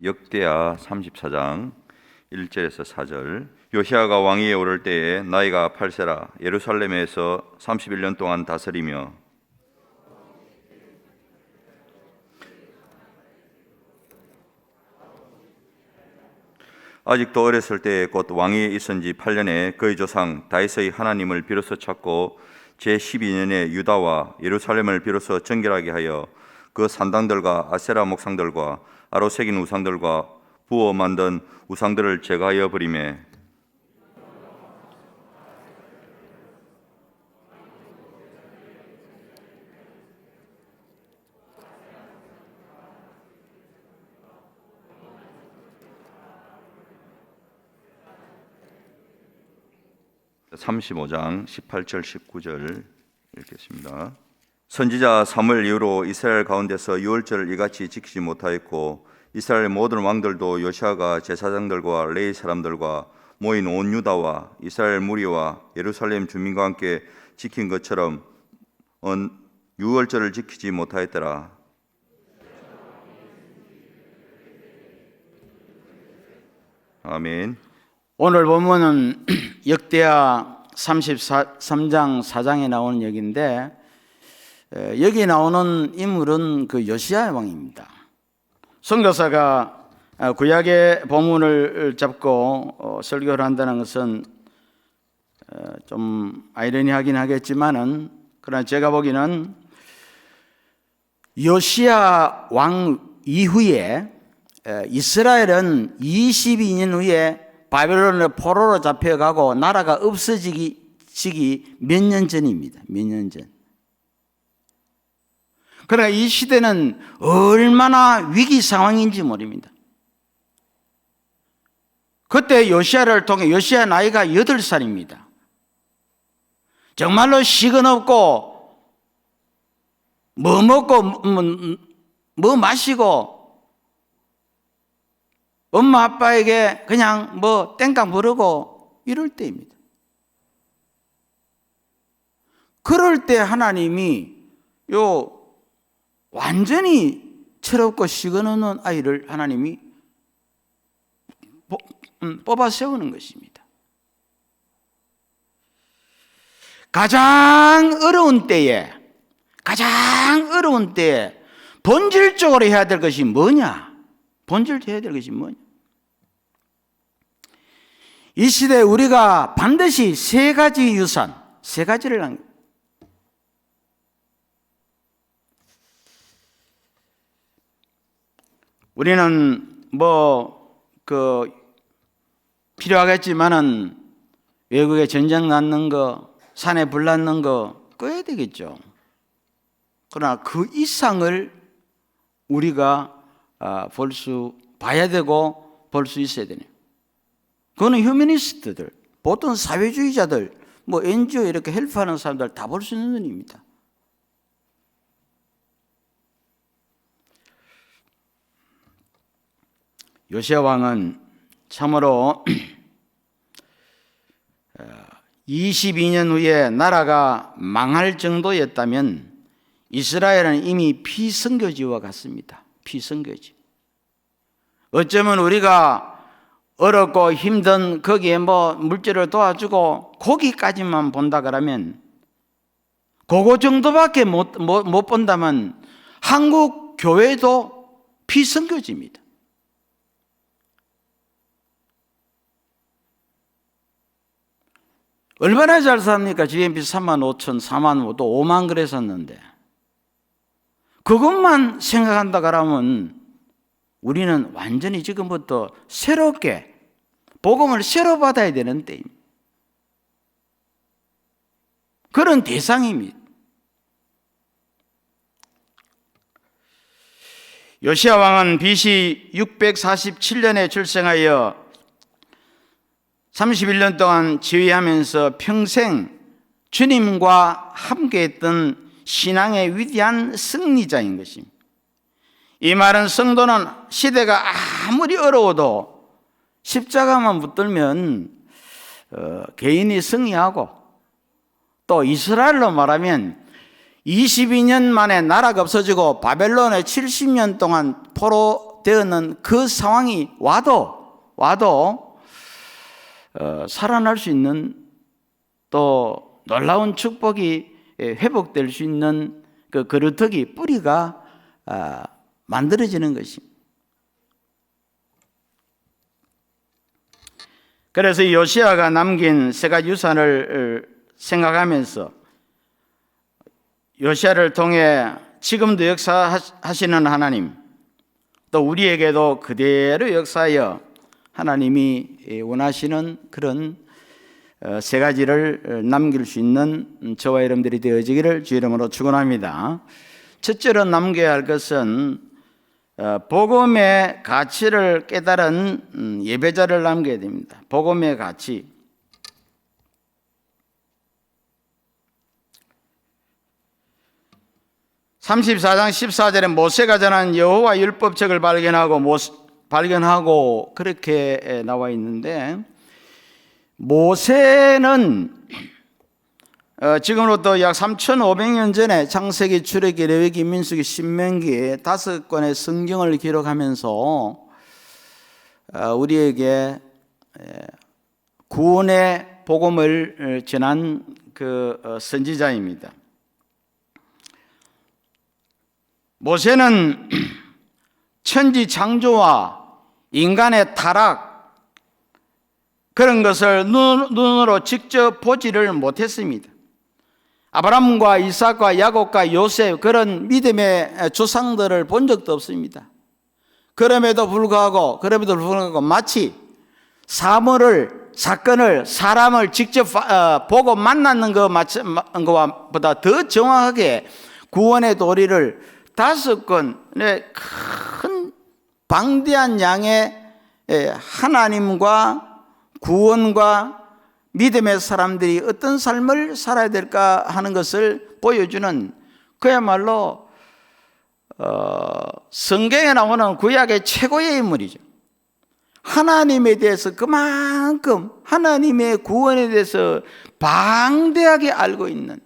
역대하 34장 1절에서 4절. 요시아가 왕위에 오를 때에 나이가 8세라 예루살렘에서 31년 동안 다스리며 아직도 어렸을 때에 곧 왕위에 있은 지 8년에 그의 조상 다윗의 하나님을 비로소 찾고 제12년에 유다와 예루살렘을 비로소 정결하게 하여 그 산당들과 아세라 목상들과 아로 새긴 우상들과 부어 만든 우상들을 제거하여 버리매 (35장) 18절 19절 읽겠습니다. 선지자 사무엘 이후로 이스라엘 가운데서 유월절을 이같이 지키지 못하였고 이스라엘 모든 왕들도 요시아가 제사장들과 레위 사람들과 모인 온 유다와 이스라엘 무리와 예루살렘 주민과 함께 지킨 것처럼 유월절을 지키지 못하였더라. 아멘. 오늘 본문은 역대하 33장 4장에 나오는 얘기인데, 여기 나오는 인물은 그 요시야 왕입니다. 선교사가 구약의 본문을 잡고 설교를 한다는 것은 좀 아이러니하긴 하겠지만은, 그러나 제가 보기에는 요시야 왕 이후에 이스라엘은 22년 후에 바벨론의 포로로 잡혀가고 나라가 없어지기 몇 년 전입니다. 몇 년 전. 그러나 이 시대는 얼마나 위기 상황인지 모릅니다. 그때 요시야를 통해, 요시야 나이가 8살입니다. 정말로 식은 없고 뭐 먹고 뭐 마시고 엄마 아빠에게 그냥 뭐 땡깡 부르고 이럴 때입니다. 그럴 때 하나님이 완전히 철없고 식은 없는 아이를 하나님이 뽑아 세우는 것입니다. 가장 어려운 때에 본질적으로 해야 될 것이 뭐냐? 본질적으로 해야 될 것이 뭐냐? 이 시대에 우리가 반드시 3가지 유산, 3가지를 한 거예요. 우리는 필요하겠지만은 외국에 전쟁 났는 거, 산에 불 났는 거 꺼야 되겠죠. 그러나 그 이상을 우리가 봐야 되고 볼 수 있어야 되네요. 그거는 휴머니스트들, 보통 사회주의자들, NGO 이렇게 헬프하는 사람들 다 볼 수 있는 눈입니다. 요시야 왕은 참으로 22년 후에 나라가 망할 정도였다면 이스라엘은 이미 피선교지와 같습니다. 피선교지. 어쩌면 우리가 어렵고 힘든 거기에 물질을 도와주고 거기까지만 본다 그러면, 그거 정도밖에 못 본다면 한국 교회도 피선교지입니다. 얼마나 잘 삽니까? GNP 3만 5천, 4만 5, 또 5만 그랬었는데, 그것만 생각한다 그러면 우리는 완전히 지금부터 새롭게 복음을 새로 받아야 되는 때입니다. 그런 대상입니다. 요시야 왕은 BC 647년에 출생하여 31년 동안 지휘하면서 평생 주님과 함께했던 신앙의 위대한 승리자인 것입니다. 이 말은 성도는 시대가 아무리 어려워도 십자가만 붙들면 개인이 승리하고, 또 이스라엘로 말하면 22년 만에 나라가 없어지고 바벨론에 70년 동안 포로 되었는 그 상황이 와도 살아날 수 있는 또 놀라운 축복이 회복될 수 있는 그 그루터기 뿌리가 만들어지는 것입니다. 그래서 이 요시야가 남긴 세 가지 유산을 생각하면서 요시야를 통해 지금도 역사하시는 하나님, 또 우리에게도 그대로 역사하여 하나님이 원하시는 그런 세 가지를 남길 수 있는 저와 여러분들이 되어지기를 주 이름으로 축원합니다. 첫째로 남겨야 할 것은 복음의 가치를 깨달은 예배자를 남겨야 됩니다. 복음의 가치. (34장 14절에) 모세가 전한 여호와 율법책을 발견하고 그렇게 나와 있는데, 모세는 지금으로부터 약 3,500년 전에 창세기, 출애기, 레위기, 민수기, 신명기 5권의 성경을 기록하면서 우리에게 구원의 복음을 전한 그 선지자입니다. 모세는 천지 창조와 인간의 타락, 그런 것을 눈으로 직접 보지를 못했습니다. 아브라함과 이삭과 야곱과 요셉, 그런 믿음의 조상들을 본 적도 없습니다. 그럼에도 불구하고 마치 사건을, 사람을 직접 보고 만나는 것보다 더 정확하게 구원의 도리를 5권의 큰 방대한 양의 하나님과 구원과 믿음의 사람들이 어떤 삶을 살아야 될까 하는 것을 보여주는, 그야말로 성경에 나오는 구약의 최고의 인물이죠. 하나님에 대해서 그만큼 하나님의 구원에 대해서 방대하게 알고 있는,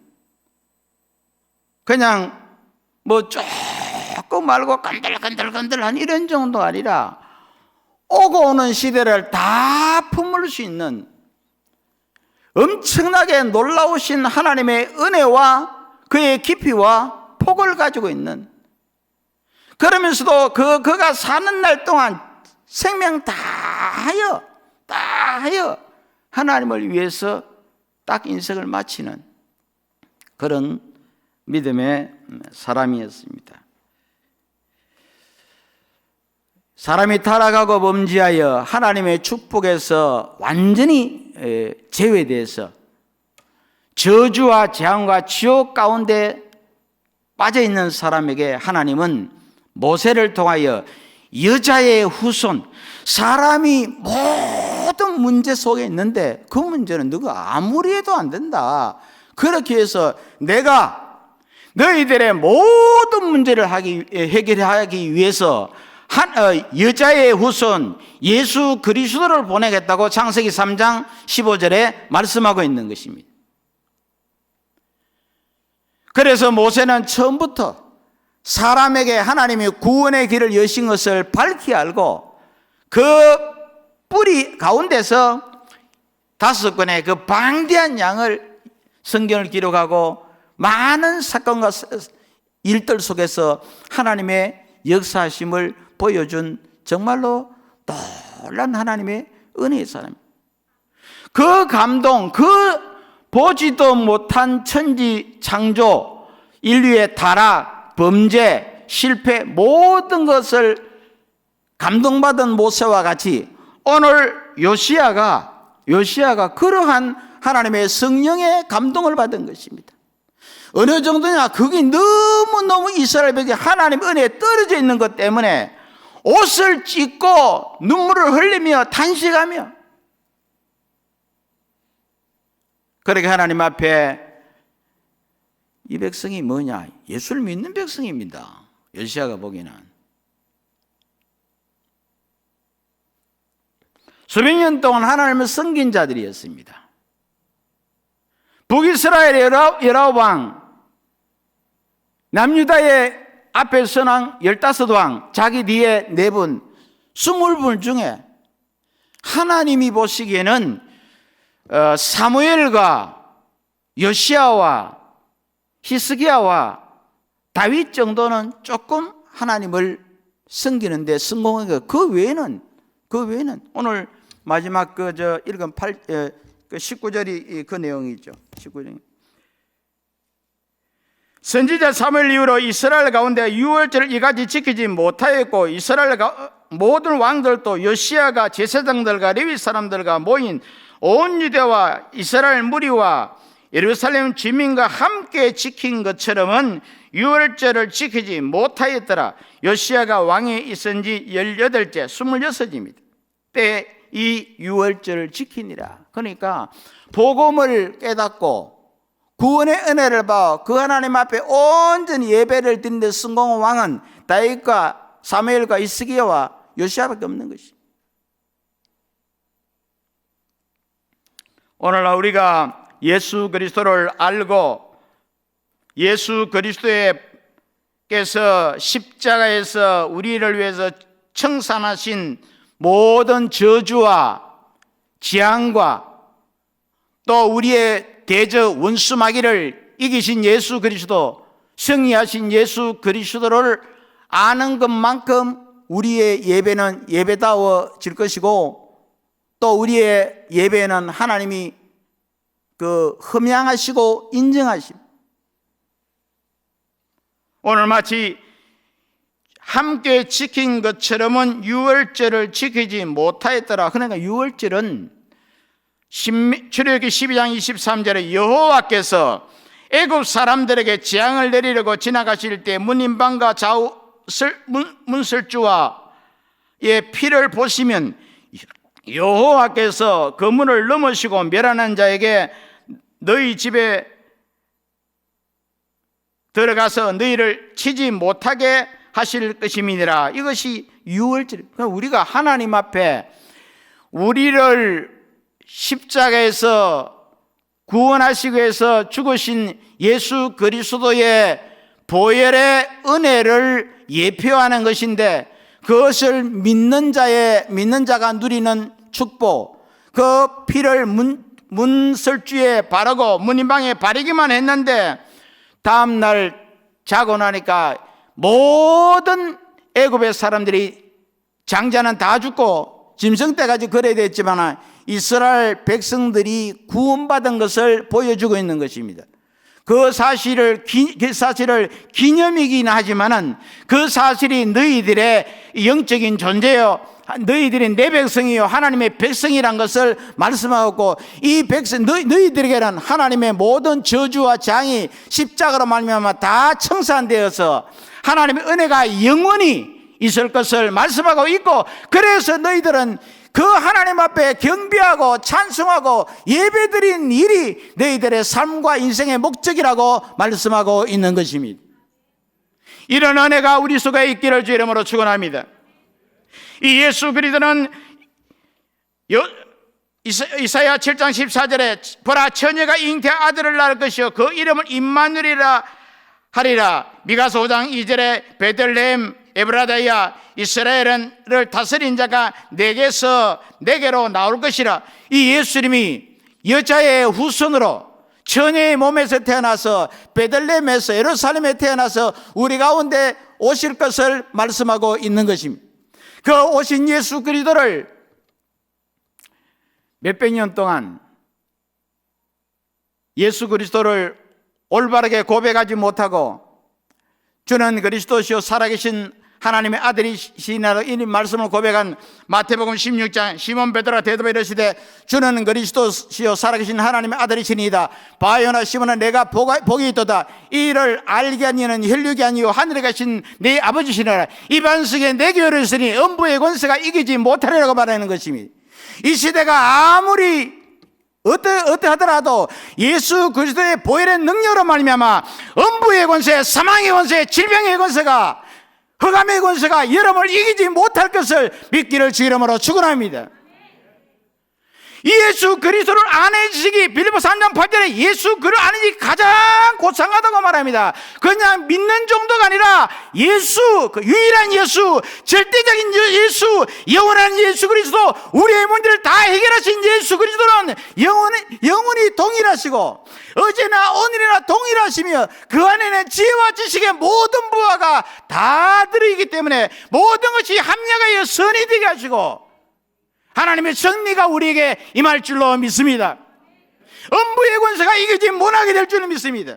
그냥 뭐 조금 알고 건들건들한 이런 정도가 아니라 오고 오는 시대를 다 품을 수 있는 엄청나게 놀라우신 하나님의 은혜와 그의 깊이와 폭을 가지고 있는, 그러면서도 그가 사는 날 동안 생명 다 하여 하나님을 위해서 딱 인생을 마치는 그런 믿음의 사람이었습니다. 사람이 타락하고 범죄하여 하나님의 축복에서 완전히 제외돼서 저주와 재앙과 지옥 가운데 빠져있는 사람에게 하나님은 모세를 통하여 여자의 후손, 사람이 모든 문제 속에 있는데 그 문제는 누가 아무리 해도 안 된다, 그렇게 해서 내가 너희들의 모든 문제를 해결하기 위해서 여자의 후손 예수 그리스도를 보내겠다고 창세기 3장 15절에 말씀하고 있는 것입니다. 그래서 모세는 처음부터 사람에게 하나님이 구원의 길을 여신 것을 밝히 알고 그 뿌리 가운데서 5권의 그 방대한 양을 성경을 기록하고 많은 사건과 일들 속에서 하나님의 역사하심을 보여준 정말로 놀란 하나님의 은혜의 사람. 그 감동, 그 보지도 못한 천지 창조, 인류의 타락, 범죄, 실패, 모든 것을 감동받은 모세와 같이 오늘 요시야가 그러한 하나님의 성령의 감동을 받은 것입니다. 어느 정도냐, 그게 너무너무 이스라엘 백성이 하나님 은혜에 떨어져 있는 것 때문에 옷을 찢고 눈물을 흘리며 탄식하며, 그렇게 하나님 앞에 이 백성이 뭐냐, 예수를 믿는 백성입니다. 요시야가 보기에는 수백 년 동안 하나님을 섬긴 자들이었습니다. 북이스라엘의 19왕, 남유다의 앞에 선왕 15왕, 자기 뒤에 4분, 20분 중에 하나님이 보시기에는 사무엘과 요시야와 히스기야와 다윗 정도는 조금 하나님을 섬기는데 성공한 거. 그 외에는 오늘 마지막 읽은 19절이 그 내용이죠. 19절. 선지자 사무엘 이후로 이스라엘 가운데 유월절을 이같이 지키지 못하였고 이스라엘 모든 왕들도 요시야가 제사장들과 레위 사람들과 모인 온 유대와 이스라엘 무리와 예루살렘 주민과 함께 지킨 것처럼은 유월절을 지키지 못하였더라. 요시야가 왕에 있은 지 18째 26입니다. 때 이 유월절을 지키니라. 그러니까 복음을 깨닫고 구원의 은혜를 받아 그 하나님 앞에 온전히 예배를 드리는 데 성공한 왕은 다윗과 사무엘과 히스기야와 요시야밖에 없는 것이. 오늘날 우리가 예수 그리스도를 알고 예수 그리스도께서 십자가에서 우리를 위해서 청산하신 모든 저주와 재앙과 또 우리의 대적 원수 마귀를 이기신 예수 그리스도, 승리하신 예수 그리스도를 아는 것만큼 우리의 예배는 예배다워질 것이고 또 우리의 예배는 하나님이 흠양하시고 인정하심. 오늘 마치 함께 지킨 것처럼은 유월절을 지키지 못하였더라. 그러니까 유월절은 출애굽기 12장 23절에 여호와께서 애굽 사람들에게 재앙을 내리려고 지나가실 때 문인방과 좌우 문설주와의 피를 보시면 여호와께서 그 문을 넘으시고 멸하는 자에게 너희 집에 들어가서 너희를 치지 못하게 하실 것임이니라. 이것이 유월절. 우리가 하나님 앞에 우리를 십자가에서 구원하시기 위해서 죽으신 예수 그리스도의 보혈의 은혜를 예표하는 것인데 그것을 믿는 자가 누리는 축복. 그 피를 문설주에 바르고 문인방에 바르기만 했는데 다음 날 자고 나니까 모든 애굽의 사람들이 장자는 다 죽고 짐승떼까지 그래야 됐지만 이스라엘 백성들이 구원받은 것을 보여주고 있는 것입니다. 그 사실을 기념이긴 하지만은 그 사실이 너희들의 영적인 존재요, 너희들이 내 백성이요 하나님의 백성이란 것을 말씀하고, 이 백성 너희들에게는 하나님의 모든 저주와 장이 십자가로 말미암아 다 청산되어서 하나님의 은혜가 영원히 있을 것을 말씀하고 있고, 그래서 너희들은 그 하나님 앞에 경배하고 찬송하고 예배드린 일이 너희들의 삶과 인생의 목적이라고 말씀하고 있는 것입니다. 이런 은혜가 우리 속에 있기를 주 이름으로 축원합니다. 이 예수 그리스도는 이사야 7장 14절에 보라 처녀가 잉태 아들을 낳을 것이요 그 이름을 임마누엘이라 하리라. 미가서 5장 2절에 베들레헴 에브라다야 이스라엘을 다스린 자가 내게로 나올 것이라. 이 예수님이 여자의 후손으로 처녀의 몸에서 태어나서 베들레헴에서 예루살렘에 태어나서 우리 가운데 오실 것을 말씀하고 있는 것입니다. 그 오신 예수 그리스도를 몇백 년 동안 예수 그리스도를 올바르게 고백하지 못하고 주는 그리스도시요 살아계신 하나님의 아들이시나로 이 말씀을 고백한 마태복음 16장 시몬 베드로가 대답하여 이르시되 주는 그리스도시요 살아계신 하나님의 아들이시니이다. 바요나 시몬아 내가 복이 있도다. 이 일을 알게 하니는 혈육이 아니요 하늘에 가신 내 아버지시니라. 이 반석에 내게 이르시니 음부의 권세가 이기지 못하리라고 말하는 것입니다. 이 시대가 아무리 어떠하더라도 예수 그리스도의 보혈의 능력으로 말미암아 음부의 권세, 사망의 권세, 질병의 권세가, 흑암의 권세가 여러분을 이기지 못할 것을 믿기를 주 이름으로 축원합니다. 예수 그리스도를 아는 지식이 빌립보 3장 8절에 예수 그를 아는 지식이 가장 고상하다고 말합니다. 그냥 믿는 정도가 아니라 예수, 그 유일한 예수, 절대적인 예수, 영원한 예수 그리스도, 우리의 문제를 다 해결하신 예수 그리스도는 영원히 동일하시고 어제나 오늘이나 동일하시며 그 안에는 지혜와 지식의 모든 부하가 다 들어있기 때문에 모든 것이 합력하여 선이 되게 하시고 하나님의 승리가 우리에게 임할 줄로 믿습니다. 음부의 권세가 이기지 못하게 될 줄로 믿습니다.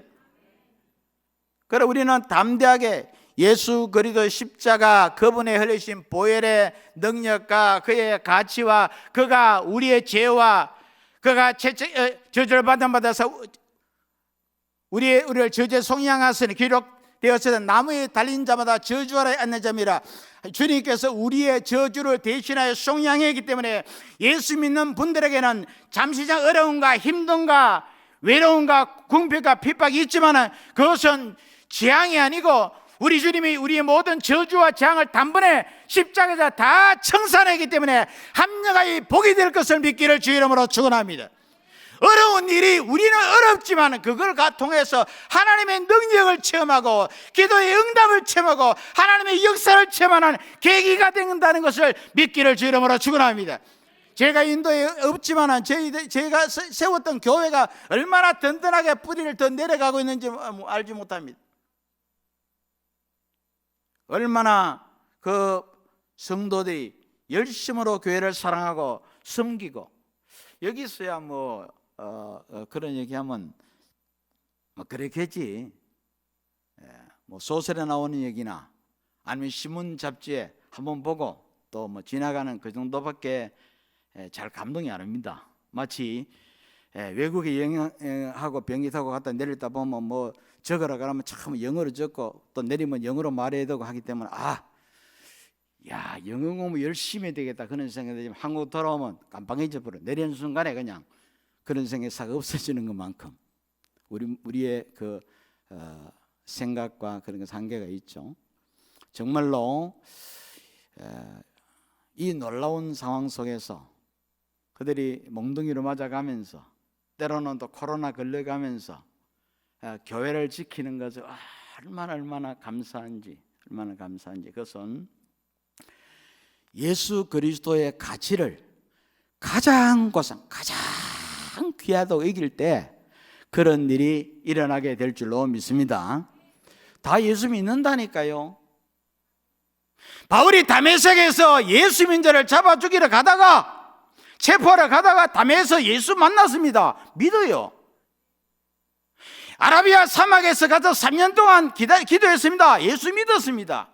그래 우리는 담대하게 예수 그리스도의 십자가, 그분의 흘리신 보혈의 능력과 그의 가치와 그가 우리의 죄와 그가 저주를 받아서 우리를 저주에 송양하시니 기록되었으되 나무에 달린 자마다 저주 아래에 앉는 자미라. 주님께서 우리의 저주를 대신하여 송양했기 때문에 예수 믿는 분들에게는 잠시적 어려움과 힘듦과 외로움과 궁핍과 핍박이 있지만 그것은 재앙이 아니고 우리 주님이 우리의 모든 저주와 재앙을 단번에 십자가에서 다 청산하기 때문에 합력하여 복이 될 것을 믿기를 주 이름으로 축원합니다. 어려운 일이 우리는 어렵지만 그걸 통해서 하나님의 능력을 체험하고 기도의 응답을 체험하고 하나님의 역사를 체험하는 계기가 된다는 것을 믿기를 주 이름으로 축원합니다. 제가 인도에 없지만 제가 세웠던 교회가 얼마나 든든하게 뿌리를 더 내려가고 있는지 알지 못합니다. 얼마나 그 성도들이 열심으로 교회를 사랑하고 섬기고 여기서야 그런 얘기하면 그렇겠지. 소설에 나오는 얘기나 아니면 신문 잡지에 한번 보고 또 지나가는 그 정도밖에 잘 감동이 안 옵니다. 마치 외국에 여행하고 비행기 타고 갔다 내렸다 보면 적으라 그러면 참 영어로 적고 또 내리면 영어로 말해야 되고 하기 때문에 영어 공부 열심히 해야 되겠다 그런 생각이 들지만 한국 돌아오면 깜빡해져 버려. 내리는 순간에 그냥 그런 생각이 싹 없어지는 것만큼 우리의 그 생각과 그런 것 한계가 있죠. 정말로 이 놀라운 상황 속에서 그들이 몽둥이로 맞아가면서 때로는 또 코로나 걸려가면서 교회를 지키는 것을 얼마나 감사한지 그것은 예수 그리스도의 가치를 가장 귀하다고 여길 때 그런 일이 일어나게 될 줄로 믿습니다. 다 예수 믿는다니까요. 바울이 다메섹에서 예수 민자를 잡아 죽이러 가다가 체포하러 가다가 담에서 예수 만났습니다. 믿어요. 아라비아 사막에서 가서 3년 동안 기도했습니다. 예수 믿었습니다.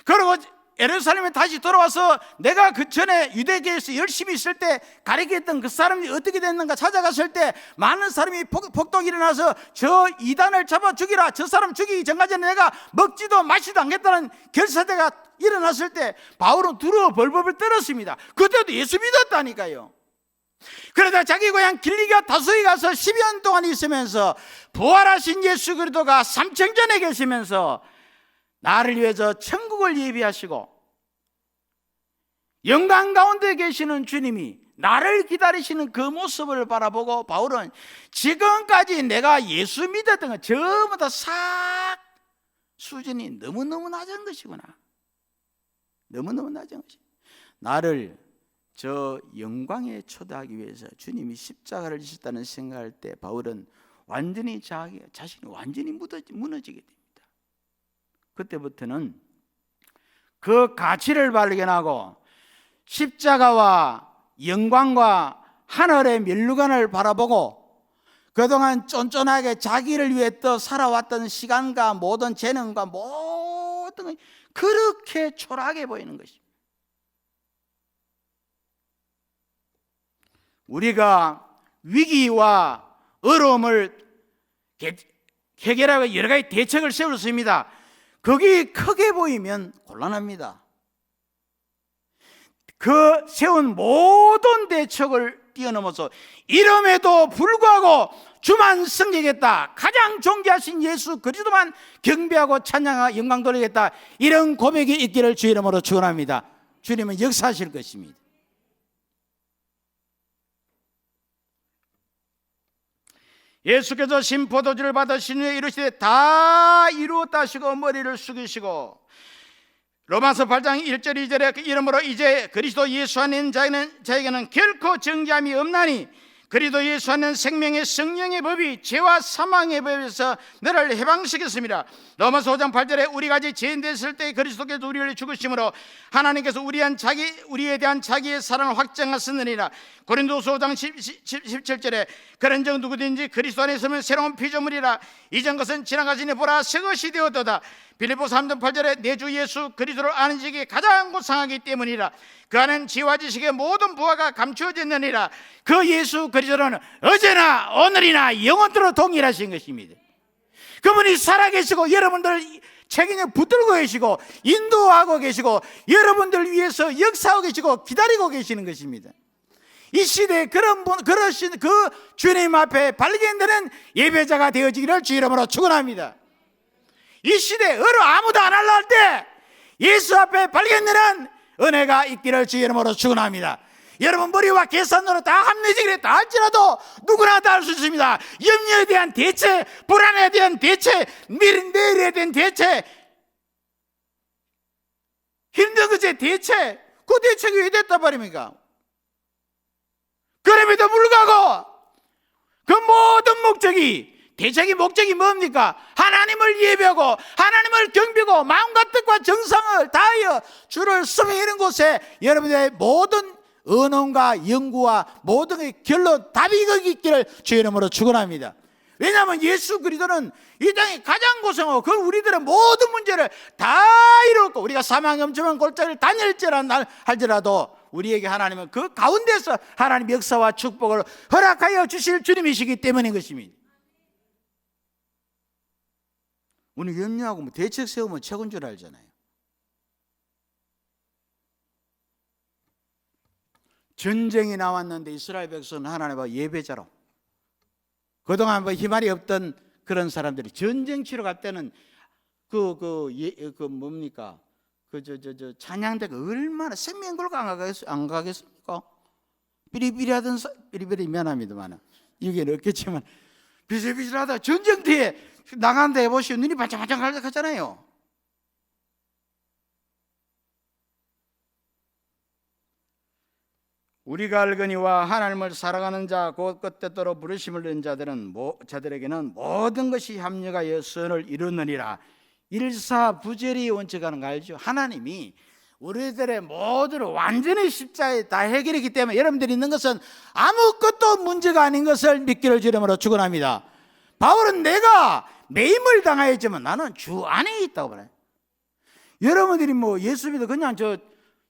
그리고 예루살렘에 다시 돌아와서 내가 그 전에 유대교에서 열심히 있을 때 가르쳤던 그 사람이 어떻게 됐는가 찾아갔을 때 많은 사람이 폭동이 일어나서 저 이단을 잡아 죽이라, 저 사람 죽이기 전까지는 내가 먹지도 마시도 않겠다는 결사대가 일어났을 때 바울은 두려워 벌벌 떨었습니다. 그때도 예수 믿었다니까요. 그러다 자기 고향 길리기아 다소에 가서 10년 동안 있으면서 부활하신 예수 그리스도가 삼층전에 계시면서 나를 위해서 천국을 예비하시고 영광 가운데 계시는 주님이 나를 기다리시는 그 모습을 바라보고 바울은 지금까지 내가 예수 믿었던 것 전부 다 싹 수준이 너무너무 낮은 것이구나. 너무너무 낮은 것이. 나를 저 영광에 초대하기 위해서 주님이 십자가를 지셨다는 생각할 때 바울은 완전히 자신이 완전히 무너지게 됩니다. 그때부터는 그 가치를 발견하고 십자가와 영광과 하늘의 면류관을 바라보고 그동안 쫀쫀하게 자기를 위해 또 살아왔던 시간과 모든 재능과 모든 것이 그렇게 초라하게 보이는 것입니다. 우리가 위기와 어려움을 해결하고 여러 가지 대책을 세울 수 있습니다. 거기 크게 보이면 곤란합니다. 그 세운 모든 대책을 뛰어넘어서 이름에도 불구하고 주만 섬기겠다, 가장 존귀하신 예수 그리스도만 경배하고 찬양하고 영광 돌리겠다, 이런 고백이 있기를 주 이름으로 축원합니다. 주님은 역사하실 것입니다. 예수께서 신포도주를 받으신 후에 이르시되 다 이루었다 하시고 머리를 숙이시고, 로마서 8장 1절 2절에 그 이러므로 이제 그리스도 예수 안에 있는 자에게는 결코 정죄함이 없나니 그리스도 예수 안에 있는 생명의 성령의 법이 죄와 사망의 법에서 너를 해방시켰습니다. 로마서 5장 8절에 우리가 아직 죄인 됐을 때 그리스도께서 우리를 죽으심으로 하나님께서 우리에 대한 자기의 사랑을 확증하셨느니라. 고린도서 5장 17절에 그런즉 누구든지 그리스도 안에 있으면 새로운 피조물이라, 이전 것은 지나가시니 보라 새 것이 되었도다. 빌립보서 3장 8절에 내 주 예수 그리스도를 아는 지식이 가장 고상하기 때문이라. 그 안은 지와 지식의 모든 부하가 감추어졌느니라. 그 예수 그리스도는 어제나 오늘이나 영원토록 동일하신 것입니다. 그분이 살아계시고 여러분들 책임을 붙들고 계시고 인도하고 계시고 여러분들 위해서 역사하고 계시고 기다리고 계시는 것입니다. 이 시대에 그러신 그 주님 앞에 발견되는 예배자가 되어지기를 주 이름으로 축원합니다. 이 시대에 아무도 안 할라 할 때 예수 앞에 발견되는 은혜가 있기를 주 이름으로 축원합니다. 여러분 머리와 계산으로 다 합리적이라 할지라도 누구나 다 할 수 있습니다. 염려에 대한 대체, 불안에 대한 대체, 내일에 대한 대체, 힘든 것에 대체, 그 대책이 왜 됐단 말입니까? 그럼에도 불구하고 그 모든 대책의 목적이 뭡니까? 하나님을 예배하고 하나님을 경배하고 마음과 뜻과 정성을 다하여 주를 섬기는 곳에 여러분의 모든 언론과 연구와 모든 게 결론 답이 거기 있기를 주의 이름으로 축원합니다. 왜냐하면 예수 그리스도는 이 땅에 가장 고생하고 그 우리들의 모든 문제를 다 이루었고, 우리가 사망의 엄청난 골짜기를 할지라도 우리에게 하나님은 그 가운데서 하나님의 역사와 축복을 허락하여 주실 주님이시기 때문인 것입니다. 우리 염려하고 대책 세우면 최고인 줄 알잖아요. 전쟁이 나왔는데 이스라엘 백성은 하나님과 예배자로, 그동안 희망이 없던 그런 사람들이 전쟁 치러 갈 때는 찬양대가 얼마나 생명 걸고 안 가겠습니까? 삐리삐리 미안합니다만 이게 없겠지만 비실비실하다 전쟁터에 나간다 해보시오. 눈이 반짝반짝 하잖아요. 우리가 알거니와 하나님을 사랑하는 자 곧 뜻대로 부르심을 얻은 자들에게는 모든 것이 합력하여 선을 이루느니라. 일사부절이 원칙하는 거 알죠? 하나님이 우리들의 모든 완전히 십자가에 다 해결했기 때문에 여러분들이 있는 것은 아무것도 문제가 아닌 것을 믿기를 주름으로 축원합니다. 바울은 내가 매임을 당하였지만 나는 주 안에 있다고 말해요. 여러분들이 예수 믿어 그냥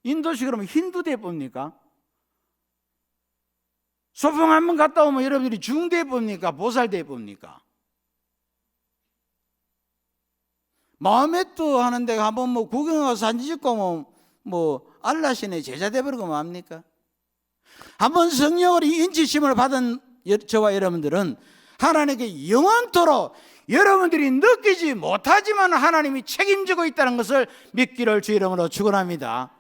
인도식으로 힌두대 봅니까? 소풍 한번 갔다 오면 여러분들이 중대 봅니까? 보살대 봅니까? 마음에 또 하는데 한번 구경하고 사진 찍고 알라신의 제자 돼버리고 뭐합니까? 한번 성령으로 인치심을 받은 저와 여러분들은 하나님께 영원토록 여러분들이 느끼지 못하지만 하나님이 책임지고 있다는 것을 믿기를 주 이름으로 축원합니다.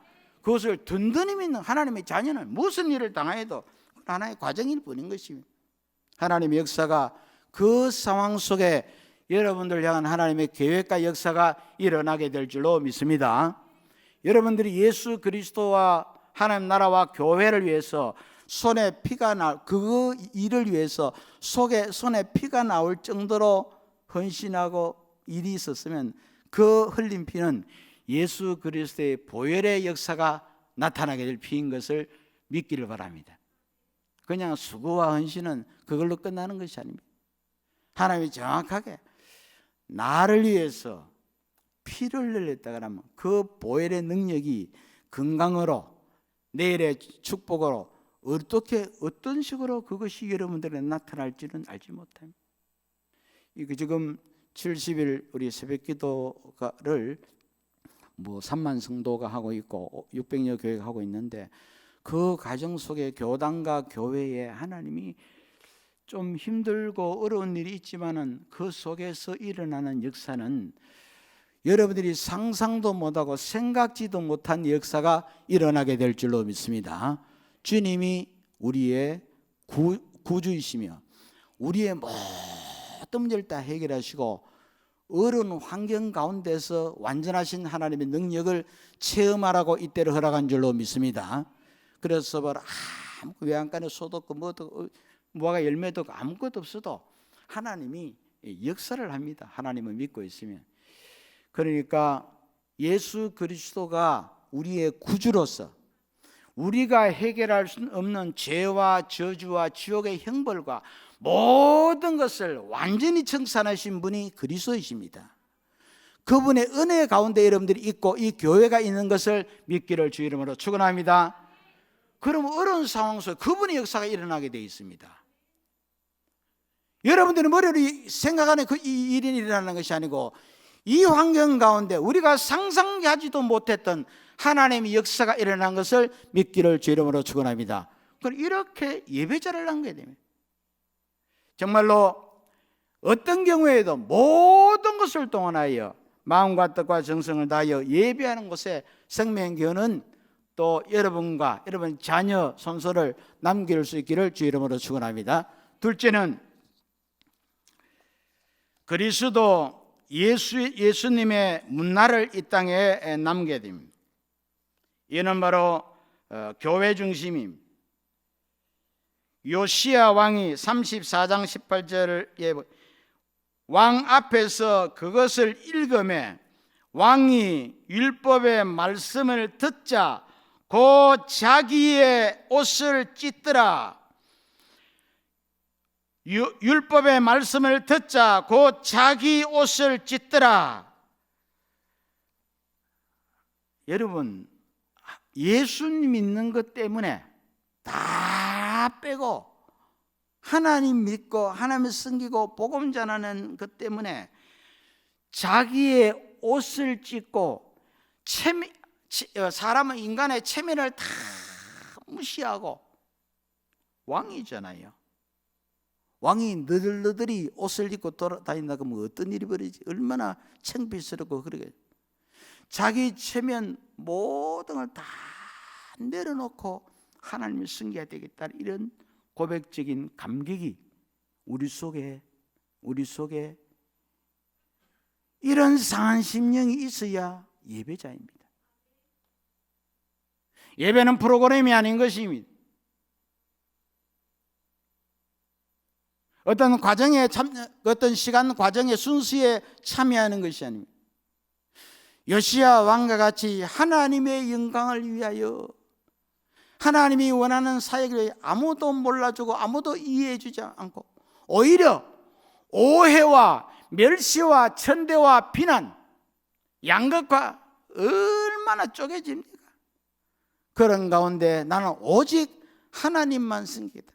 그것을 든든히 믿는 하나님의 자녀는 무슨 일을 당해도 하나의 과정일 뿐인 것입니다. 하나님의 역사가 그 상황 속에 여러분들 향한 하나님의 계획과 역사가 일어나게 될 줄로 믿습니다. 여러분들이 예수 그리스도와 하나님 나라와 교회를 위해서 손에 피가 그 일을 위해서 손에 피가 나올 정도로 헌신하고 일이 있었으면 그 흘린 피는 예수 그리스도의 보혈의 역사가 나타나게 될 피인 것을 믿기를 바랍니다. 그냥 수고와 헌신은 그걸로 끝나는 것이 아닙니다. 하나님이 정확하게 나를 위해서 피를 흘렸다 그러면 그 보혈의 능력이 건강으로 내일의 축복으로 어떤 식으로 그것이 여러분들에 나타날지는 알지 못합니다. 지금 70일 우리 새벽기도를 3만 성도가 하고 있고 600여 교회가 하고 있는데 그 과정 속에 교단과 교회에 하나님이 좀 힘들고 어려운 일이 있지만은 그 속에서 일어나는 역사는 여러분들이 상상도 못하고 생각지도 못한 역사가 일어나게 될 줄로 믿습니다. 주님이 우리의 구주이시며 우리의 모든 문제를 다 해결하시고 어려운 환경 가운데서 완전하신 하나님의 능력을 체험하라고 이때를 허락한 줄로 믿습니다. 그래서 바로 아무 외양간에 소도 없고 뭐도 무화과 열매도 없고 아무것도 없어도 하나님이 역사를 합니다. 하나님을 믿고 있으면. 그러니까 예수 그리스도가 우리의 구주로서 우리가 해결할 수 없는 죄와 저주와 지옥의 형벌과 모든 것을 완전히 청산하신 분이 그리스도이십니다. 그분의 은혜 가운데 여러분들이 있고 이 교회가 있는 것을 믿기를 주 이름으로 축원합니다. 그럼 어려운 상황 속에 그분의 역사가 일어나게 되어 있습니다. 여러분들이 머리로 생각하는 이 일이 일어나는 것이 아니고 이 환경 가운데 우리가 상상하지도 못했던 하나님의 역사가 일어난 것을 믿기를 주 이름으로 축원합니다. 그럼 이렇게 예배자를 남겨야 됩니다. 정말로 어떤 경우에도 모든 것을 동원하여 마음과 뜻과 정성을 다하여 예배하는 곳에 생명교회는 또 여러분과 여러분 자녀 손소를 남길 수 있기를 주 이름으로 축원합니다. 둘째는 그리스도 예수님의 문화를 이 땅에 남겨야 됩니다. 이는 바로 교회 중심입니다. 요시야 왕이 34장 18절을 왕 앞에서 그것을 읽으며 왕이 율법의 말씀을 듣자 곧 자기의 옷을 찢더라. 율법의 말씀을 듣자 곧 자기 옷을 찢더라. 여러분, 예수님 믿는 것 때문에 다 빼고 하나님 믿고 하나님을 섬기고 복음 전하는 것 때문에 자기의 옷을 찢고 사람은 인간의 체면을 다 무시하고 왕이잖아요. 왕이 너들너들이 옷을 입고 돌아다닌다 그러면 어떤 일이 벌어지지? 얼마나 창피스럽고 그러게. 자기 체면 모든 걸 다 내려놓고 하나님을 섬겨야 되겠다, 이런 고백적인 감격이 우리 속에 이런 상한 심령이 있어야 예배자입니다. 예배는 프로그램이 아닌 것입니다. 어떤 과정에 어떤 시간 과정의 순수에 참여하는 것이 아닙니다. 요시야 왕과 같이 하나님의 영광을 위하여 하나님이 원하는 사역을 아무도 몰라주고 아무도 이해해주지 않고 오히려 오해와 멸시와 천대와 비난, 양극화 얼마나 쪼개집니까? 그런 가운데 나는 오직 하나님만 섬기다.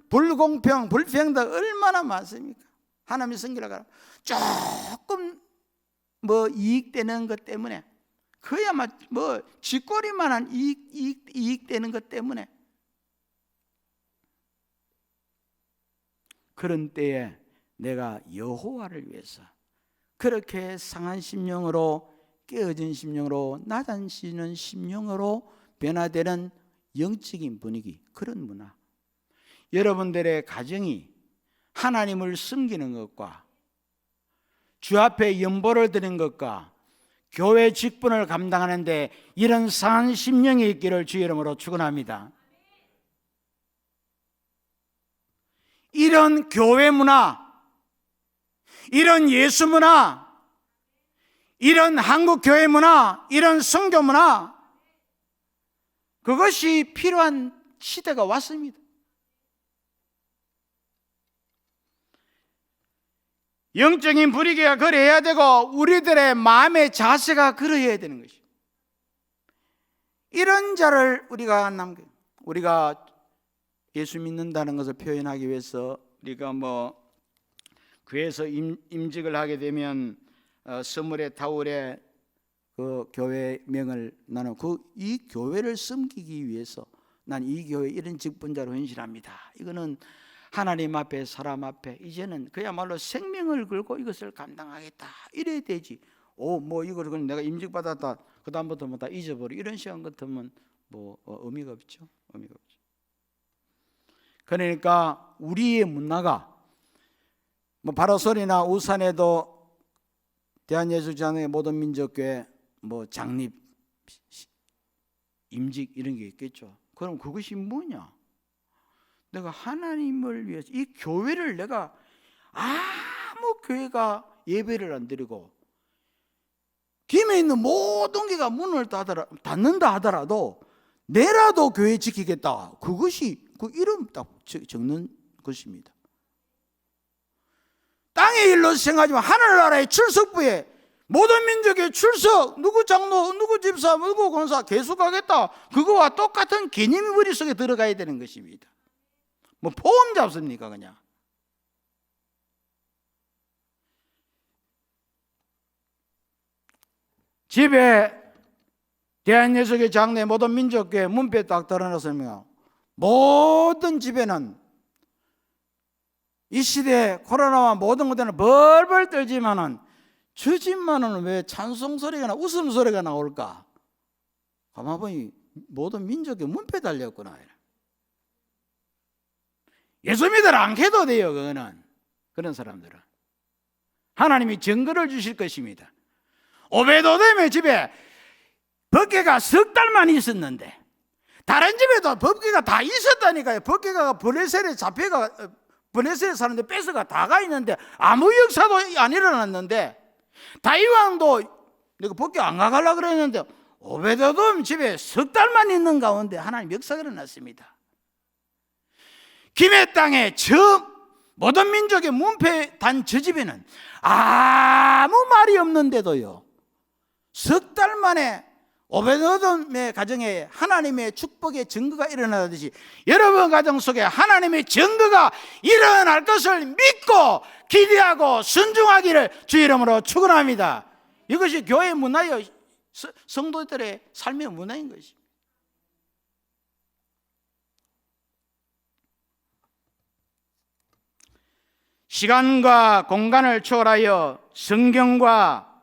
불공평, 불평등 얼마나 많습니까? 하나님 섬기라고 하면 조금 이익되는 것 때문에, 그야말로 쥐꼬리만한 이익되는 것 때문에, 그런 때에 내가 여호와를 위해서 그렇게 상한 심령으로, 깨어진 심령으로, 낮아지는 심령으로 변화되는 영적인 분위기, 그런 문화, 여러분들의 가정이 하나님을 섬기는 것과 주 앞에 연보를 드리는 것과 교회 직분을 감당하는데 이런 상한 심령이 있기를 주 이름으로 축원합니다. 이런 교회 문화, 이런 예수 문화, 이런 한국 교회 문화, 이런 선교 문화, 그것이 필요한 시대가 왔습니다. 영적인 분위기가 그래야 되고 우리들의 마음의 자세가 그래야 되는 것입니다. 이런 자를 우리가 예수 믿는다는 것을 표현하기 위해서 우리가 교회에서 임직을 하게 되면 스물의 타월에 그 교회명을 나는 이 교회를 섬기기 위해서 난 이 교회 이런 직분자로 헌신합니다. 이거는 하나님 앞에 사람 앞에 이제는 그야말로 생명을 걸고 이것을 감당하겠다, 이래야 되지. 이걸 내가 임직받았다 그 다음부터 다 잊어버려, 이런 시간 같으면 의미가 없죠. 그러니까 우리의 문화가 뭐 바로설이나 우산에도 대한예수장로회 모든 민족교회 뭐 장립, 임직 이런 게 있겠죠. 그럼 그것이 뭐냐? 내가 하나님을 위해서 이 교회를 내가 아무 교회가 예배를 안 드리고 김에 있는 모든 교회가 문을 닫는다 하더라도 내라도 교회 지키겠다. 그것이 그 이름 딱 적는 것입니다. 땅의 일로 생각하지만 하늘나라의 출석부에 모든 민족의 출석, 누구 장로, 누구 집사, 누구 권사 계속하겠다. 그거와 똑같은 개념이 머릿속에 들어가야 되는 것입니다. 뭐 포함 잡습니까 그냥? 집에 대한예수교 장로회 모든 민족교회 문패 딱 드러났으면 모든 집에는 이 시대에 코로나와 모든 것들은 벌벌 떨지만은 저 집만은 왜 찬송소리가 웃음소리가 나올까? 가만 보니 모든 민족의 문패 달렸구나. 예수 믿으라 안 해도 돼요. 그거는 그런 사람들은 하나님이 증거를 주실 것입니다. 오베도돔의 집에 법궤가 석 달만 있었는데 다른 집에도 법궤가 다 있었다니까요. 법궤가 블레셋에 잡혀가 블레셋에 사는데 뺏어가 다 가 있는데 아무 역사도 안 일어났는데 다윗왕도 내가 법궤 안 가가려고 그랬는데 오베도돔 집에 석 달만 있는 가운데 하나님 역사가 일어났습니다. 김해 땅에 저 모든 민족의 문패 단 저 집에는 아무 말이 없는데도요 석 달 만에 오베도돔의 가정에 하나님의 축복의 증거가 일어나듯이 여러분 가정 속에 하나님의 증거가 일어날 것을 믿고 기대하고 순종하기를 주 이름으로 축원합니다. 이것이 교회 문화요, 성도들의 삶의 문화인 것입니다. 시간과 공간을 초월하여 성경과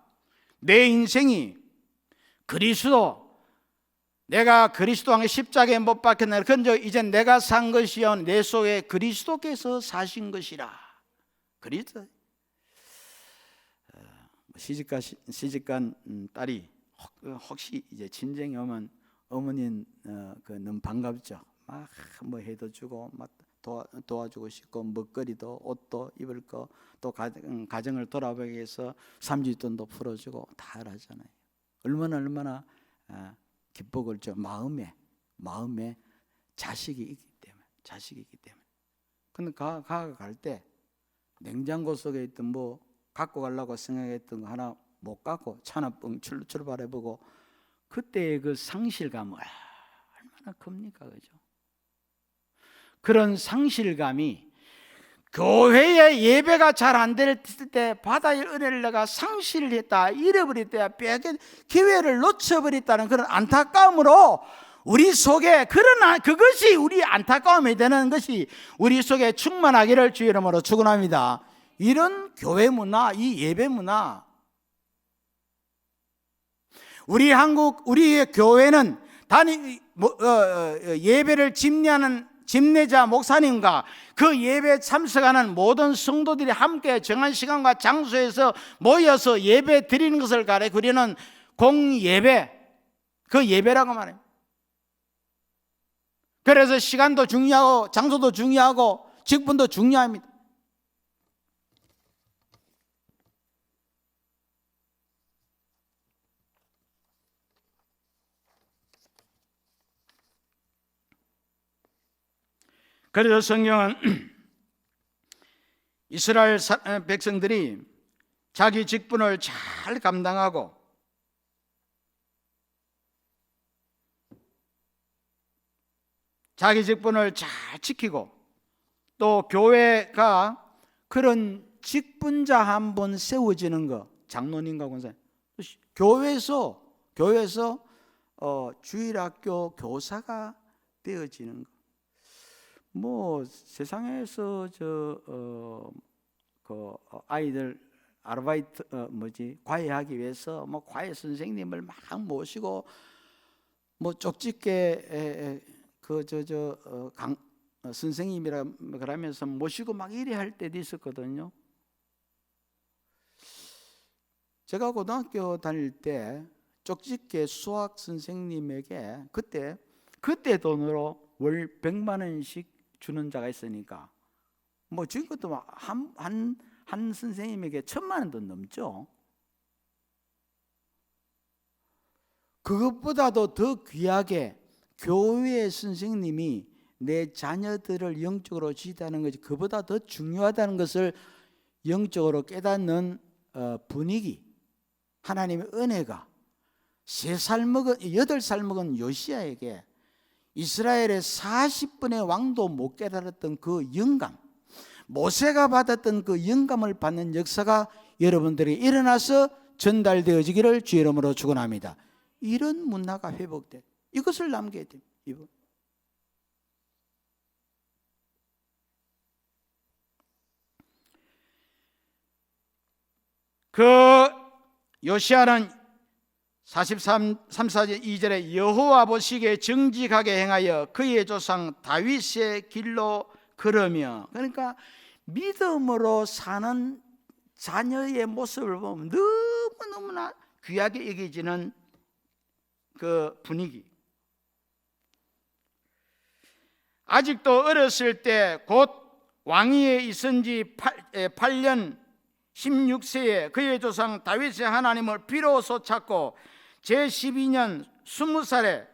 내 인생이 그리스도, 내가 그리스도왕의 십자가에 못 박혔네. 그런저 이제 내가 산 것이요 내 속에 그리스도께서 사신 것이라. 그리스도. 시집간 딸이 혹시 이제 친정에 오면 어머니는 너무 반갑죠. 막 뭐 해도 주고 막 도와주고 싶고 먹거리도 옷도 입을 거 또 가정을 돌아보기 위해서 삼주돈도 풀어주고 다 하잖아요. 얼마나 기뻐걸죠. 마음에 자식이 있기 때문에. 근데 갈 때 냉장고 속에 있던 뭐 갖고 가려고 생각했던 거 하나 못 갖고 차나 뻥 출발해보고 그때의 그 상실감 얼마나 큽니까, 그죠? 그런 상실감이 교회의 예배가 잘 안 될 때 바다의 은혜를 내가 상실을 했다, 잃어버렸다, 기회를 놓쳐버렸다는 그런 안타까움으로 우리 속에 그것이 우리 안타까움이 되는 것이 우리 속에 충만하기를 주 이름으로 축원합니다. 이런 교회 문화, 이 예배 문화, 우리의 교회는 예배를 집례자 목사님과 그 예배에 참석하는 모든 성도들이 함께 정한 시간과 장소에서 모여서 예배 드리는 것을 가리키는 공예배, 그 예배라고 말해요. 그래서 시간도 중요하고 장소도 중요하고 직분도 중요합니다. 그래서 성경은 이스라엘 백성들이 자기 직분을 잘 감당하고 자기 직분을 잘 지키고 또 교회가 그런 직분자 한 분 세워지는 거, 장로님과 권사님, 교회에서 주일학교 교사가 되어지는 거. 뭐 세상에서 아이들 아르바이트 과외하기 위해서 뭐 과외 선생님을 막 모시고 뭐 쪽집게 선생님이라 그러면서 모시고 막 이래 할 때도 있었거든요. 제가 고등학교 다닐 때 쪽집게 수학 선생님에게 그때 돈으로 월 100만 원씩 주는 자가 있으니까 뭐 지금것도 한 선생님에게 1000만 원도 넘죠. 그것보다도 더 귀하게 교회 선생님이 내 자녀들을 영적으로 지도하는 것이 그보다 더 중요하다는 것을 영적으로 깨닫는 분위기, 하나님의 은혜가 8살 먹은 요시야에게 이스라엘의 40분의 왕도 못 깨달았던 그 영감, 모세가 받았던 그 영감을 받는 역사가 여러분들이 일어나서 전달되어지기를 주의 이름으로 축원합니다. 이런 문화가 회복돼. 이것을 남겨야 돼요. 그 요시야는 2절에 여호와 보시기에 정직하게 행하여 그의 조상 다윗의 길로 걸으며, 그러니까 믿음으로 사는 자녀의 모습을 보면 너무너무나 귀하게 여겨지는 그 분위기. 아직도 어렸을 때 곧 왕위에 있은 지 8년 16세에 그의 조상 다윗의 하나님을 비로소 찾고 제12년 20살에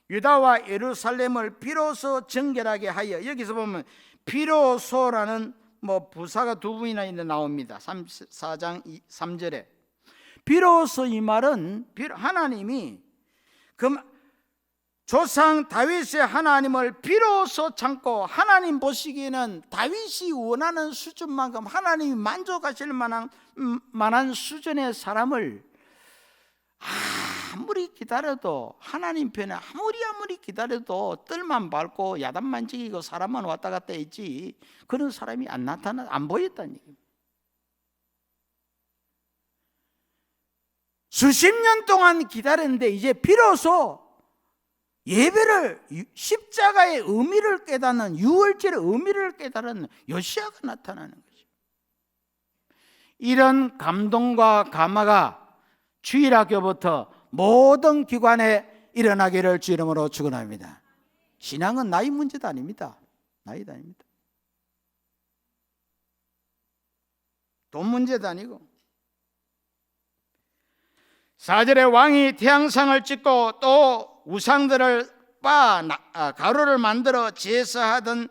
유다와 예루살렘을 비로소 정결하게 하여, 여기서 보면 비로소라는 부사가 두 분이나 나옵니다. 4장 3절에 비로소, 이 말은 하나님이 그 조상 다윗의 하나님을 비로소 참고, 하나님 보시기에는 다윗이 원하는 수준만큼 하나님이 만족하실 만한 수준의 사람을 아무리 기다려도, 하나님 편에 아무리 기다려도 뜰만 밟고 야단만 지기고 사람만 왔다 갔다 했지 그런 사람이 안 보였다는 얘기입니다. 수십 년 동안 기다렸는데 이제 비로소 예배를, 십자가의 의미를 깨닫는, 유월절의 의미를 깨달은 요시야가 나타나는 거죠. 이런 감동과 감화가 주일학교부터 모든 기관에 일어나기를 주 이름으로 축원합니다. 신앙은 나이 문제도 아닙니다. 나이도 아닙니다. 돈 문제도 아니고. 4절에 왕이 태양상을 찍고 또 우상들을 가루를 만들어 제사하던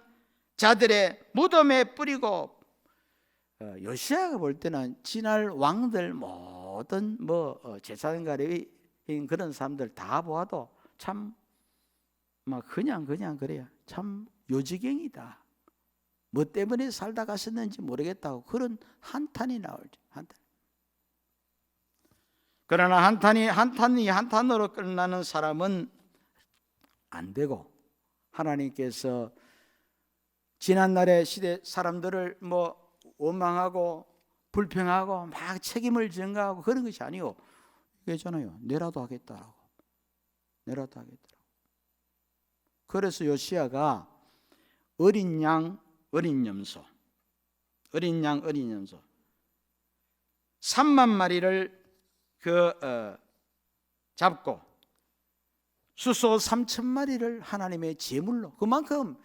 자들의 무덤에 뿌리고, 요시야가 볼 때는 지날 왕들 모든 제사장가리 그런 사람들 다 보아도 참 그냥 그래야 참 요지경이다, 뭐 때문에 살다 갔었는지 모르겠다고 그런 한탄이 나오죠. 한탄. 그러나 한탄으로 끝나는 사람은 안 되고, 하나님께서 지난날의 시대 사람들을 원망하고 불평하고 막 책임을 전가하고 그런 것이 아니고, 얘기했잖아요. 내라도 하겠다라고. 그래서 요시야가 어린 양 어린 염소 3만 마리를 잡고 수소 3천 마리를 하나님의 제물로, 그만큼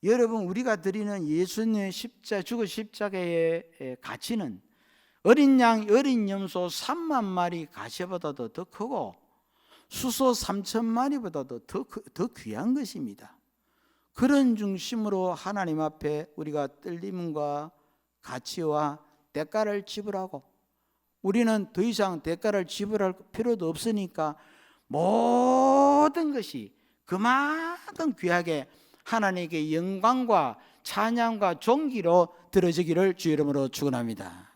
여러분 우리가 드리는 예수님의 죽은 십자가의 가치는 어린 양 어린 염소 3만 마리 가시보다도 더 크고 수소 3천 마리보다도 더 귀한 것입니다. 그런 중심으로 하나님 앞에 우리가 떨림과 가치와 대가를 지불하고, 우리는 더 이상 대가를 지불할 필요도 없으니까 모든 것이 그만큼 귀하게 하나님께 영광과 찬양과 존귀로 들어지기를 주 이름으로 축원합니다.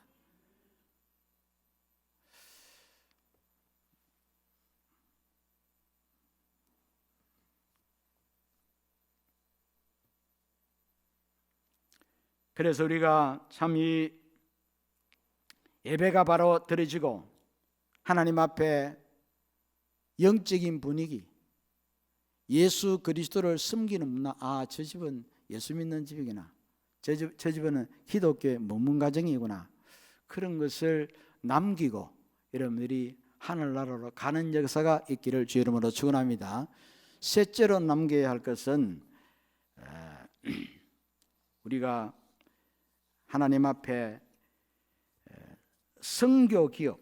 그래서 우리가 참 이 예배가 바로 드려지고 하나님 앞에 영적인 분위기, 예수 그리스도를 섬기는 문화, 저 집은 예수 믿는 집이구나, 저 집은 기독교의 문문 가정이구나, 그런 것을 남기고 여러분들이 하늘나라로 가는 역사가 있기를 주 이름으로 축원합니다. 셋째로 남겨야 할 것은 우리가 하나님 앞에 선교 기업,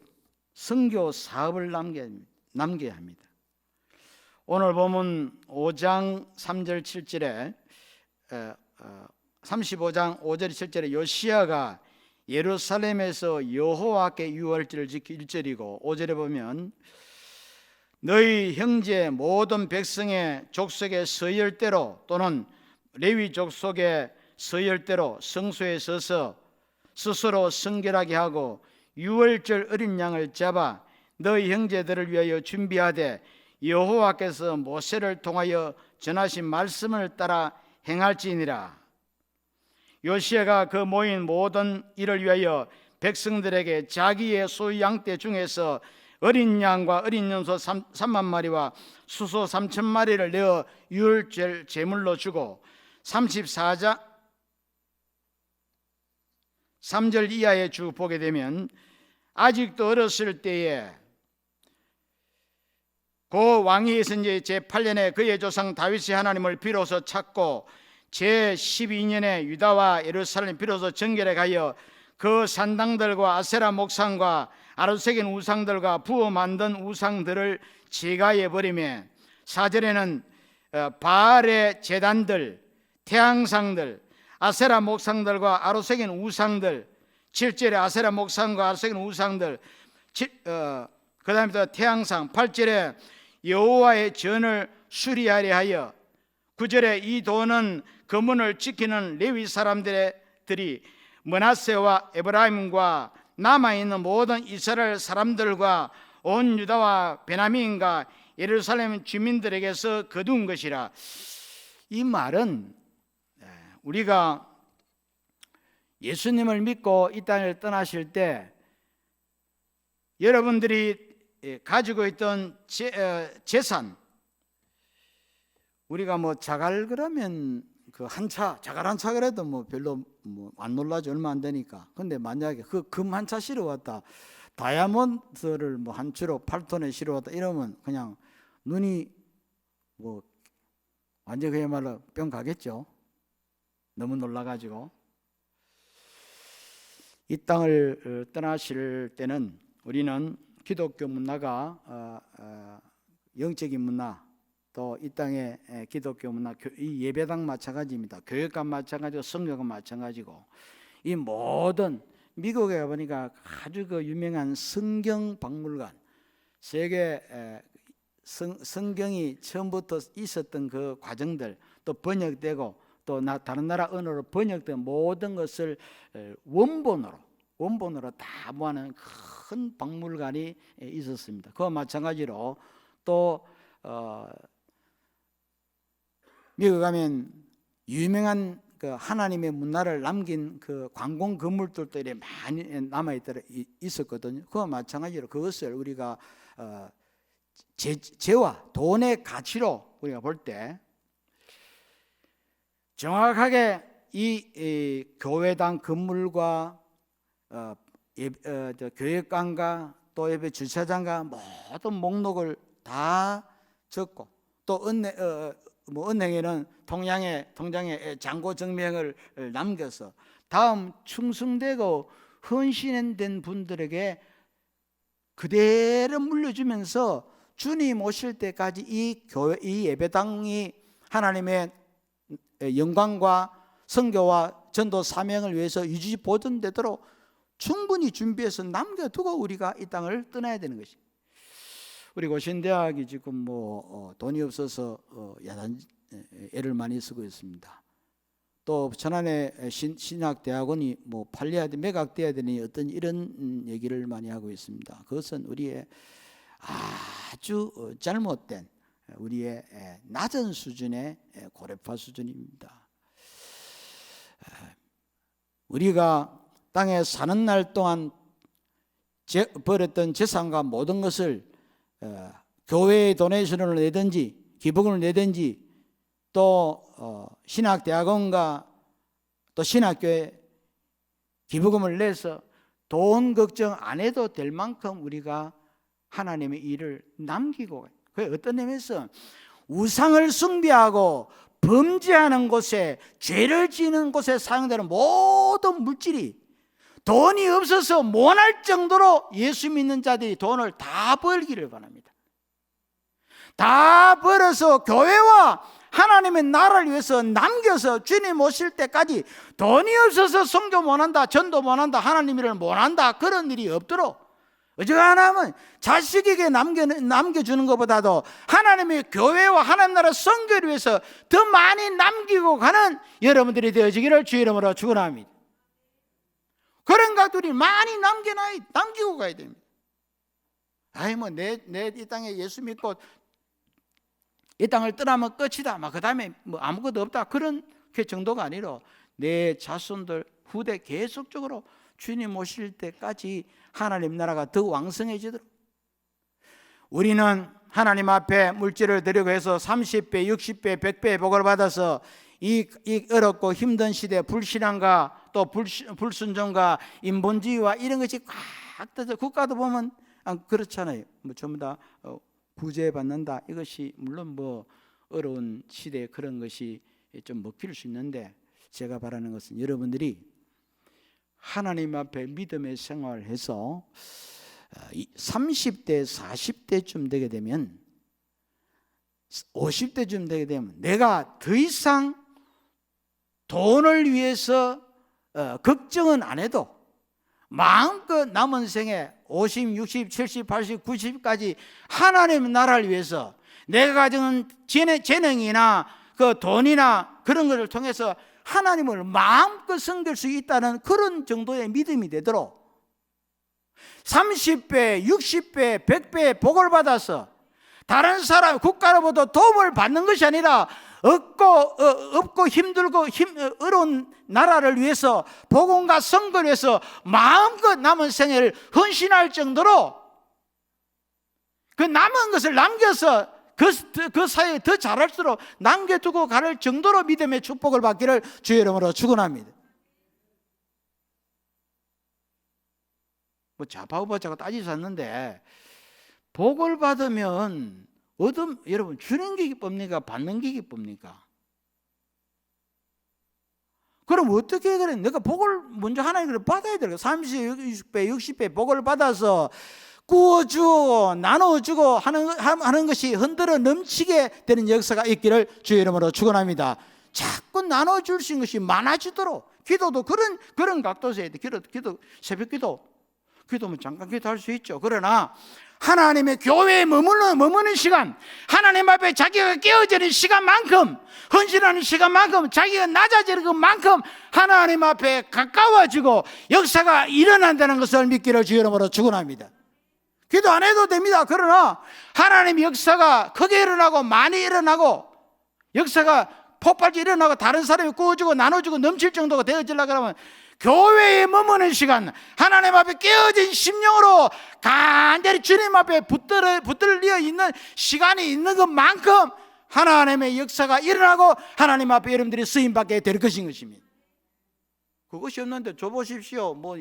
선교 사업을 남겨야 합니다. 오늘 보면 5장 3절 7절에 35장 5절 7절에 요시야가 예루살렘에서 여호와께 유월절을 지키 1절이고 5절에 보면 너희 형제 모든 백성의 족속의 서열대로 또는 레위 족속의 서열대로 성소에 서서 스스로 성결하게 하고 유월절 어린 양을 잡아 너희 형제들을 위하여 준비하되 여호와께서 모세를 통하여 전하신 말씀을 따라 행할지니라. 요시야가 그 모인 모든 일을 위하여 백성들에게 자기의 소유 양떼 중에서 어린 양과 어린 염소 3만 마리와 수소 3천 마리를 내어 유월절 제물로 주고 34장 3절 이하에 쭉 보게 되면 아직도 어렸을 때에 그 왕위 선지 제8년에 그의 조상 다윗이 하나님을 비로소 찾고 제12년에 유다와 예루살렘 비로소 정결에 가여 그 산당들과 아세라 목상과 아로새긴 우상들과 부어 만든 우상들을 제거해 버리며 4절에는 바알의 제단들, 태양상들, 아세라 목상들과 아로새긴 우상들, 7절에 아세라 목상과 아로새긴 우상들, 그 다음에 또 태양상, 8절에 여호와의 전을 수리하려 하여, 9절에 이 돈은 그 문을 지키는 레위 사람들이 므낫세와 에브라임과 남아있는 모든 이스라엘 사람들과 온 유다와 베냐민과 예루살렘 주민들에게서 거둔 것이라. 이 말은 우리가 예수님을 믿고 이 땅을 떠나실 때 여러분들이 가지고 있던 재산, 우리가 뭐 자갈 그러면 그 한 차, 자갈 한 차 그래도 뭐 별로 뭐 안 놀라지 얼마 안 되니까. 근데 만약에 그 금 한 차 실어왔다, 다이아몬드를 뭐 한 주로 8톤에 실어왔다 이러면 그냥 눈이 뭐 완전 그야말로 뿅 가겠죠. 너무 놀라가지고. 이 땅을 떠나실 때는 우리는 기독교 문화가 영적인 문화, 또 이 땅의 기독교 문화, 이 예배당 마찬가지입니다. 교육관 마찬가지고 성경은 마찬가지고, 이 모든 미국에 가보니까 아주 그 유명한 성경 박물관, 세계 성경이 처음부터 있었던 그 과정들, 또 번역되고 또 다른 나라 언어로 번역된 모든 것을 원본으로 다 모아놓은 큰 박물관이 있었습니다. 그와 마찬가지로 또 미국 가면 유명한 그 하나님의 문화를 남긴 그 관공 건물들도 이렇게 많이 남아있더라 있었거든요. 그와 마찬가지로 그것을 우리가 재와 돈의 가치로 우리가 볼 때 정확하게 이 교회당 건물과 교회관과 또 예배 주차장과 모든 목록을 다 적고, 또 은행에는 통장에 잔고 증명을 남겨서 다음 충성되고 헌신된 분들에게 그대로 물려주면서 주님 오실 때까지 이 교회, 이 예배당이 하나님의 영광과 선교와 전도 사명을 위해서 유지 보존되도록 충분히 준비해서 남겨두고 우리가 이 땅을 떠나야 되는 것입니다. 우리 고신대학이 지금 뭐 돈이 없어서 야단 애를 많이 쓰고 있습니다. 또 천안의 신학대학원이 뭐 팔려야 돼, 매각돼야 되니 어떤 이런 얘기를 많이 하고 있습니다. 그것은 우리의 아주 잘못된, 우리의 낮은 수준의 고래파 수준입니다. 우리가 땅에 사는 날 동안 벌었던 재산과 모든 것을 교회에 도네이션을 내든지 기부금을 내든지 또 신학대학원과 또 신학교에 기부금을 내서 돈 걱정 안 해도 될 만큼 우리가 하나님의 일을 남기고, 그 어떤 의미에서 우상을 숭배하고 범죄하는 곳에, 죄를 지는 곳에 사용되는 모든 물질이 돈이 없어서 못할 정도로 예수 믿는 자들이 돈을 다 벌기를 바랍니다. 다 벌어서 교회와 하나님의 나라를 위해서 남겨서 주님 오실 때까지 돈이 없어서 선교 못한다, 전도 못한다, 하나님 일을 못한다, 그런 일이 없도록 어지간하면 자식에게 남겨주는 것보다도 하나님의 교회와 하나님 나라 선교를 위해서 더 많이 남기고 가는 여러분들이 되어지기를 주의 이름으로 축원합니다. 그런 것들이 많이 남기고 가야 됩니다. 아이 뭐 내 이 땅에 예수 믿고 이 땅을 떠나면 끝이다, 그 다음에 뭐 아무것도 없다, 그런 그 정도가 아니라 내 자손들 후대 계속적으로 주님 오실 때까지 하나님 나라가 더 왕성해지도록 우리는 하나님 앞에 물질을 드리고 해서 30배, 60배, 100배의 복을 받아서 이 어렵고 힘든 시대 불신앙과 또 불순종과 인본주의와 이런 것이 꽉 떠서 국가도 보면 그렇잖아요. 뭐 전부 다 구제받는다. 이것이 물론 뭐 어려운 시대에 그런 것이 좀 먹힐 수 있는데, 제가 바라는 것은 여러분들이 하나님 앞에 믿음의 생활을 해서 30대, 40대쯤 되게 되면, 50대쯤 되게 되면 내가 더 이상 돈을 위해서 걱정은 안 해도 마음껏 남은 생에 50, 60, 70, 80, 90까지 하나님 나라를 위해서 내가 가진 재능이나 그 돈이나 그런 것을 통해서 하나님을 마음껏 섬길 수 있다는 그런 정도의 믿음이 되도록 30배, 60배, 100배의 복을 받아서 다른 사람, 국가로부터 도움을 받는 것이 아니라 없고 힘들고 어려운 나라를 위해서, 복음과 선거를 위해서 마음껏 남은 생애를 헌신할 정도로 그 남은 것을 남겨서 그 사회에 더 잘할수록 남겨두고 갈 정도로 믿음의 축복을 받기를 주의 이름으로 축원합니다. 뭐 좌파우파자가 따지지 않는데, 복을 받으면 여러분 주는 게 기쁩니까? 받는 게 기쁩니까? 그럼 어떻게 그래? 내가 복을 먼저 하나님께 받아야 돼요. 30배, 60배 복을 받아서 구워주고 나눠주고 하는 것이 흔들어 넘치게 되는 역사가 있기를 주의 이름으로 축원합니다. 자꾸 나눠줄 수 있는 것이 많아지도록, 기도도 그런 각도에서 해야 돼. 기도 새벽 기도면 잠깐 기도할 수 있죠. 그러나 하나님의 교회에 머무는 시간, 하나님 앞에 자기가 깨어지는 시간만큼, 헌신하는 시간만큼, 자기가 낮아지는 것만큼 하나님 앞에 가까워지고 역사가 일어난다는 것을 믿기를 주의 이름으로 축원합니다. 기도 안 해도 됩니다. 그러나 하나님의 역사가 크게 일어나고 많이 일어나고 역사가 폭발적으로 일어나고 다른 사람이 구워주고 나눠주고 넘칠 정도가 되어지려고 하면 교회에 머무는 시간, 하나님 앞에 깨어진 심령으로 간절히 주님 앞에 붙들려 있는 시간이 있는 것만큼 하나님의 역사가 일어나고 하나님 앞에 여러분들이 쓰임받게 될 것입니다. 그것이 없는데 줘보십시오. 뭐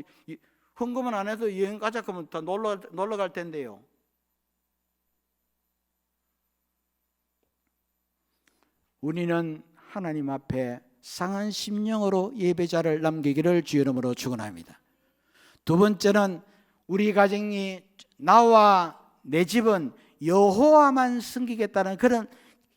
헌금은 안 해서 여행 가자 하면 다 놀러 갈 텐데요. 우리는 하나님 앞에 상한 심령으로 예배자를 남기기를 주의 이름으로 축원합니다. 두 번째는 우리 가정이, 나와 내 집은 여호와만 섬기겠다는 그런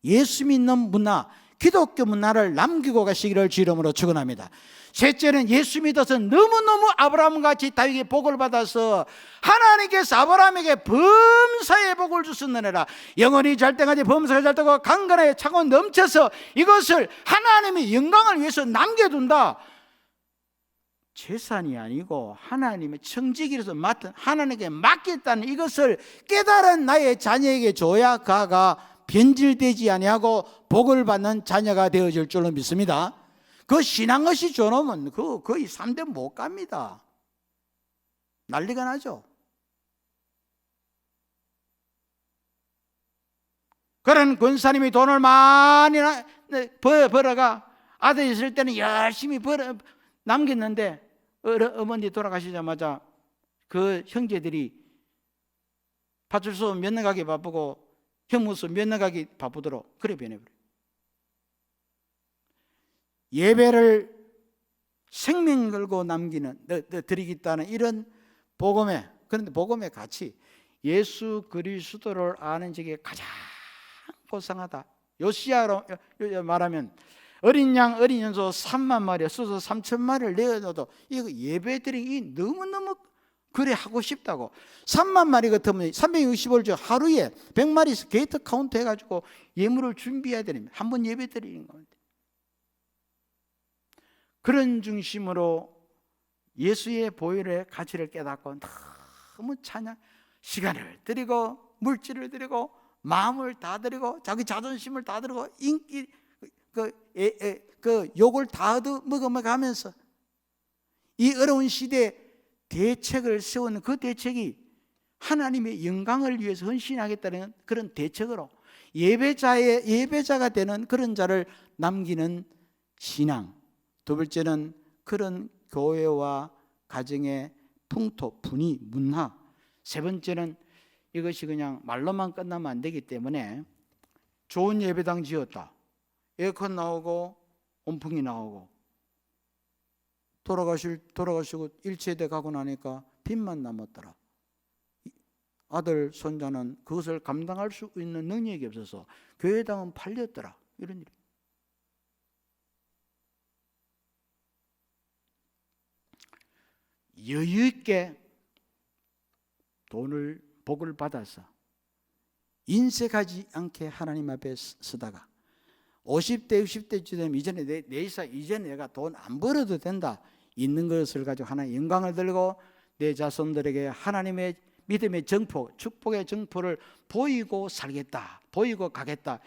예수 믿는 문화, 기독교 문화를 남기고 가시기를 주의 이름으로 축원합니다. 셋째는 예수 믿어서 너무너무 아브라함같이 다윗의 복을 받아서 하나님께서 아브라함에게 범사의 복을 주셨느니라. 영원히 잘 때까지 범사가 잘 되고 강건하게 차고 넘쳐서 이것을 하나님의 영광을 위해서 남겨둔다. 재산이 아니고 하나님의 청지기로서 맡은, 하나님께 맡겼다는 이것을 깨달은 나의 자녀에게 줘야 그가 변질되지 아니하고 복을 받는 자녀가 되어질 줄로 믿습니다. 그 신앙것이 줘놓으면 거의 3대 못 갑니다. 난리가 나죠. 그런 권사님이 돈을 많이 벌어가 아들 있을 때는 열심히 벌어 남겼는데 어머니 돌아가시자마자 그 형제들이 파출소 면회 가기 바쁘고 형무소 면회 가기 바쁘도록 그래 변해버려요. 예배를 생명 걸고 남기는 드리겠다는 이런 복음의, 그런데 복음의 가치, 예수 그리스도를 아는 적이 가장 고상하다. 요시야로 말하면 어린 양 어린 연소 3만 마리, 수소 3,000마리를 내어줘도 이거 예배드리기 너무너무 그래 하고 싶다고. 3만 마리 같으면 365일 중 하루에 100마리 게이트 카운트 해가지고 예물을 준비해야 됩니다. 한 번 예배 드리는 겁니다. 그런 중심으로 예수의 보혈의 가치를 깨닫고 너무 찬양, 시간을 드리고 물질을 드리고 마음을 다 드리고 자기 자존심을 다 드리고 인기 그 욕을 다 얻어먹어가면서 이 어려운 시대에 대책을 세우는 그 대책이 하나님의 영광을 위해서 헌신하겠다는 그런 대책으로 예배자가 되는 그런 자를 남기는 신앙. 두 번째는 그런 교회와 가정의 풍토, 분위, 문화. 세 번째는 이것이 그냥 말로만 끝나면 안 되기 때문에 좋은 예배당 지었다. 에어컨 나오고 온풍이 나오고 돌아가시고 일체대 가고 나니까 빚만 남았더라. 아들 손자는 그것을 감당할 수 있는 능력이 없어서 교회당은 팔렸더라. 이런 일. 여유 있게 돈을 복을 받아서 인색하지 않게 하나님 앞에 서다가 50대 60대쯤 되면 이전에 이전에 내가 돈 안 벌어도 된다. 있는 것을 가지고 하나님의 영광을 들고 내 자손들에게 하나님의 믿음의 정포, 축복의 정포를 보이고 살겠다. 보이고 가겠다.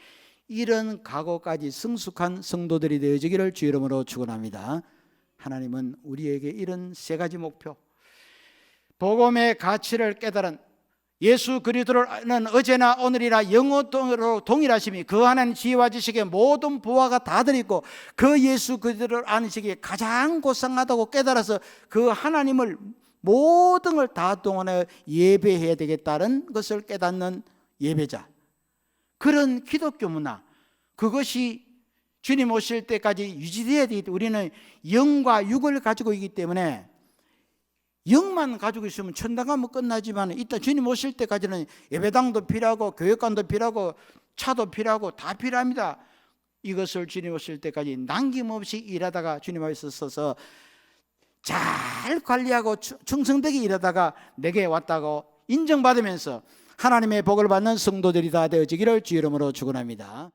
이런 각오까지 성숙한 성도들이 되어지기를 주 이름으로 축원합니다. 하나님은 우리에게 이런 세 가지 목표, 복음의 가치를 깨달은 예수 그리스도는 어제나 오늘이나 영원토록 동일하심이 그 하나님 지혜와 지식의 모든 보화가 다 들어있고 그 예수 그리스도를 아는 시기에 가장 고상하다고 깨달아서 그 하나님을 모든 걸 다 동원해 예배해야 되겠다는 것을 깨닫는 예배자, 그런 기독교 문화, 그것이 주님 오실 때까지 유지되어야 되기 때문에 우리는 영과 육을 가지고 있기 때문에 영만 가지고 있으면 천당 가면 끝나지만 이따 주님 오실 때까지는 예배당도 필요하고 교육관도 필요하고 차도 필요하고 다 필요합니다. 이것을 주님 오실 때까지 남김없이 일하다가 주님 앞에 서서 잘 관리하고 충성되게 일하다가 내게 왔다고 인정받으면서 하나님의 복을 받는 성도들이 다 되어지기를 주 이름으로 축원합니다.